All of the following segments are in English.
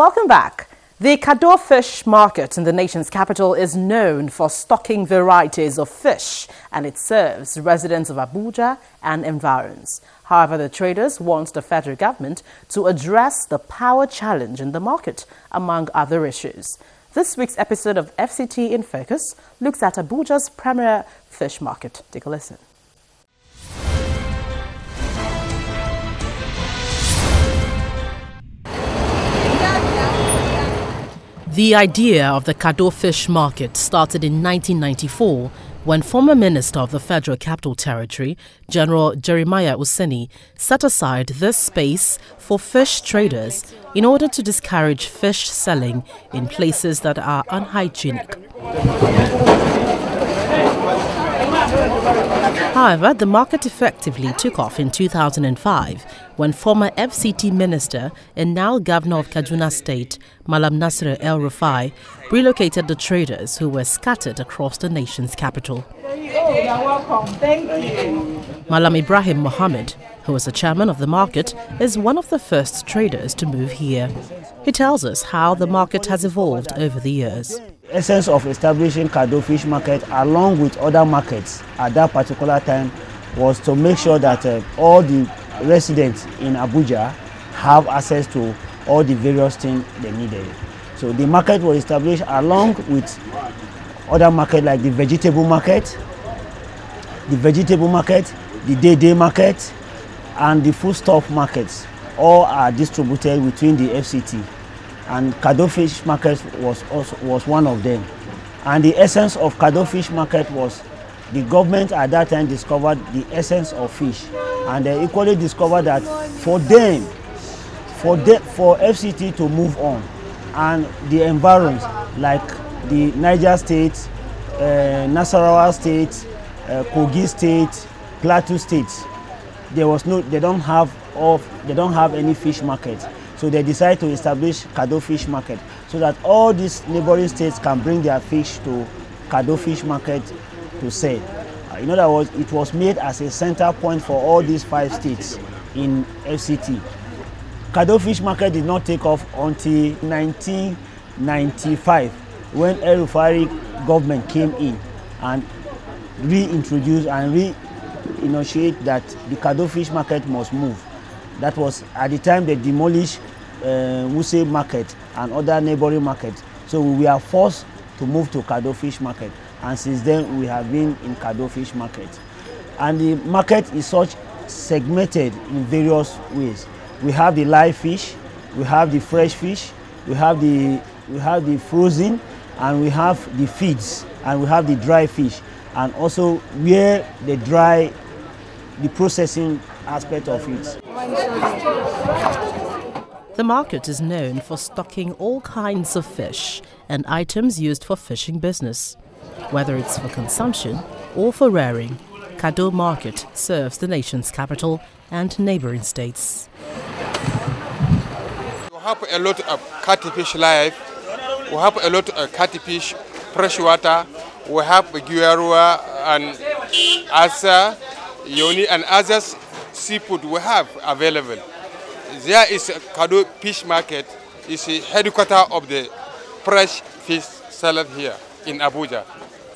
Welcome back. The Kado fish market in the nation's capital is known for stocking varieties of fish, and it serves residents of Abuja and environs. However, the traders want the federal government to address the power challenge in the market, among other issues. This week's episode of FCT in Focus looks at Abuja's premier fish market. Take a listen. The idea of the Kado fish market started in 1994 when former Minister of the Federal Capital Territory, General Jeremiah Useni, set aside this space for fish traders in order to discourage fish selling in places that are unhygienic. However, the market effectively took off in 2005 when former FCT Minister and now Governor of Kaduna State, Malam Nasir El-Rufai, relocated the traders who were scattered across the nation's capital. Malam IBRAHIM MOHAMMED, who was the chairman of the market, is one of the first traders to move here. He tells us how the market has evolved over the years. The essence of establishing Kado fish market along with other markets at that particular time was to make sure that all the residents in Abuja have access to all the various things they needed. So the market was established along with other markets like the vegetable market, the day-day market, and the foodstuff markets. All are distributed between the FCT. And Kado fish market was one of them. And the essence of Kado fish market was the government at that time discovered the essence of fish, and they equally discovered that for FCT to move on, and the environs like the Niger State, Nasarawa State, Kogi State, Plateau State, they don't have any fish market. So they decided to establish Kado fish market so that all these neighboring states can bring their fish to Kado fish market to sell. In other words, it was made as a center point for all these 5 states in FCT. Kado fish market did not take off until 1995 when El-Rufai government came in and reintroduced and re-initiated that the Kado fish market must move. That was at the time they demolished Wuse market and other neighboring markets. So we were forced to move to Kado fish market, and since then we have been in Kado fish market. And the market is such segmented in various ways. We have the live fish, we have the fresh fish, we have the frozen, and we have the feeds, and we have the dry fish, and also where the processing aspect of it. The market is known for stocking all kinds of fish and items used for fishing business. Whether it's for consumption or for rearing, Kado Market serves the nation's capital and neighboring states. We have a lot of catfish live, we have a lot of catfish freshwater, we have guarua and asa, yoni and others seafood we have available. There is a Kado fish market, is a headquarter of the fresh fish seller here in Abuja.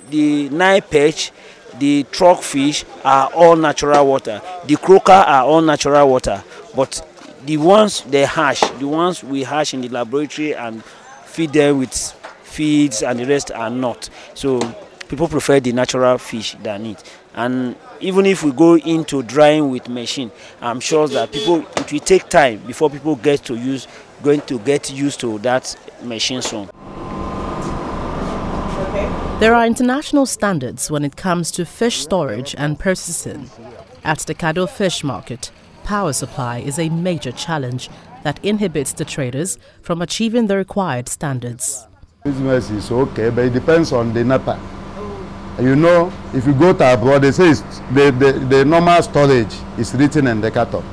The Nile perch, the truck fish are all natural water. The croaker are all natural water. But the ones they hatch, the ones we hatch in the laboratory and feed them with feeds and the rest are not. So people prefer the natural fish than it. And even if we go into drying with machine, I'm sure that it will take time before people going to get used to that machine soon. There are international standards when it comes to fish storage and processing. At the Kado fish market, power supply is a major challenge that inhibits the traders from achieving the required standards. Business is okay, but it depends on the NEPA. You know, if you go to abroad, they say the normal storage is written in the Kado.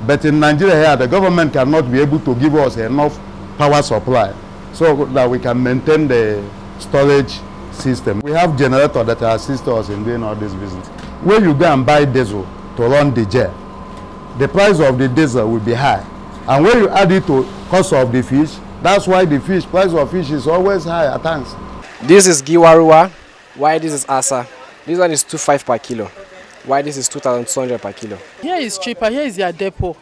But in Nigeria here, the government cannot be able to give us enough power supply so that we can maintain the storage system. We have generators that assist us in doing all this business. When you go and buy diesel to run the jet, the price of the diesel will be high. And when you add it to cost of the fish, That's why the price of fish is always high at times. This is Giwarua, why this is Asa. This one is 2.5 per kilo, why this is 2,200 per kilo. Here is cheaper, here is their depot.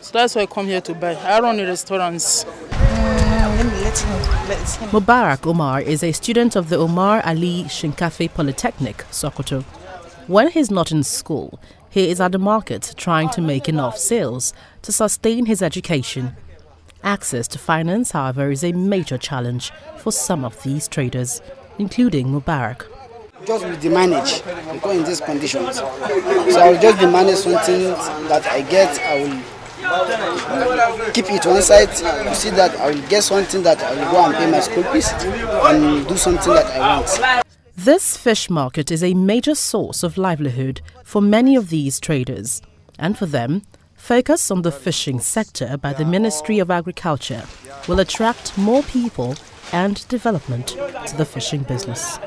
So that's why I come here to buy. I run the restaurants. Mubarak Omar is a student of the Omar Ali Shinkafi Polytechnic, Sokoto. When he's not in school, he is at the market trying to make enough sales to sustain his education. Access to finance, however, is a major challenge for some of these traders, including Mubarak. Just with the manage, because in these conditions. So I will just manage something that I get, I will keep it one side. You see that I will get something that I will go and pay my school fees and do something that I want. This fish market is a major source of livelihood for many of these traders, and for them, focus on the fishing sector by the Ministry of Agriculture will attract more people and development to the fishing business.